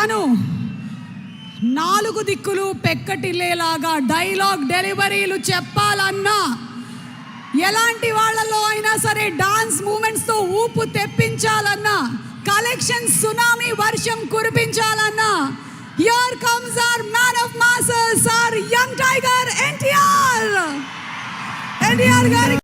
తను నాలుగు దిక్కులు పెక్కటిల్లేలాగా డైలాగ్ డెలివరీలు చెప్పాలన్నా, ఎలాంటి వాళ్ళలో అయినా సరే డాన్స్ మూమెంట్స్తో ఊపు తెప్పించాలన్నా, కలెక్షన్ సునామీ వర్షం కురిపించాలన్నా, here comes our man of masses, our young tiger NTR. NTR గారి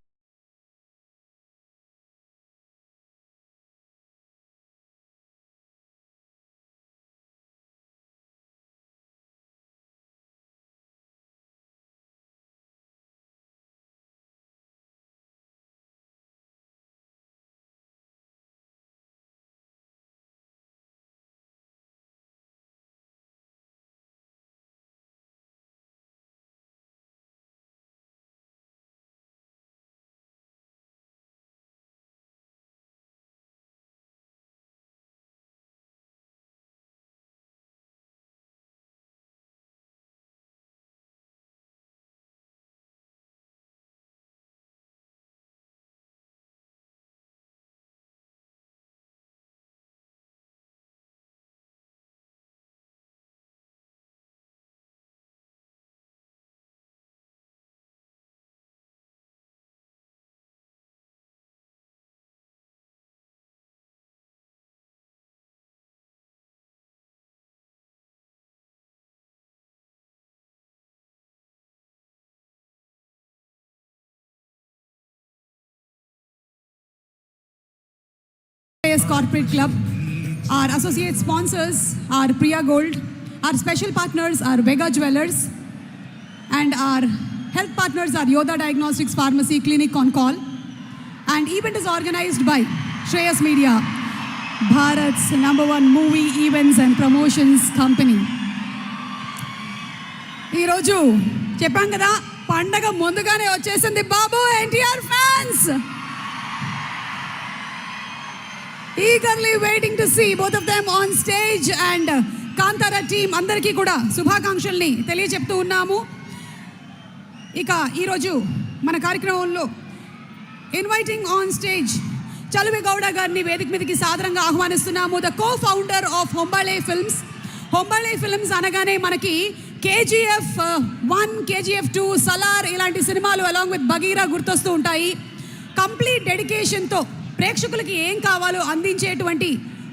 Corporate Club. Our associate sponsors are Priya Gold. Our special partners are Vega Jewelers. And our health partners are Yoda Diagnostics Pharmacy Clinic on Call. And event is organized by Shreyas Media, Bharat's #1 movie events and promotions company. ఈ రోజు చెప్పాం కదా, పండగ ముందుగానే వచ్చేసింది బాబు. NTR fans eagerly waiting to see both of them on stage, and Kantara team అందరికీ కూడా శుభాకాంక్షల్ని తెలియజెప్తూ ఉన్నాము. ఇక ఈరోజు మన కార్యక్రమంలో inviting on stage Chaluve Gowda గారిని వేదిక మీదకి సాదరంగా ఆహ్వానిస్తున్నాము. The co founder of Hombale films. Hombale films అనగానే మనకి KGF 1, KGF 2, సలార్ ఇలాంటి సినిమాలు అలాంగ్ విత్ బగీరా గుర్తొస్తూ ఉంటాయి. కంప్లీట్ డెడికేషన్తో ప్రేక్షకులకి ఏం కావాలో అందించేటువంటి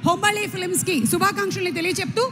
హొంబాళే ఫిల్మ్స్కి శుభాకాంక్షల్ని తెలియజెప్తూ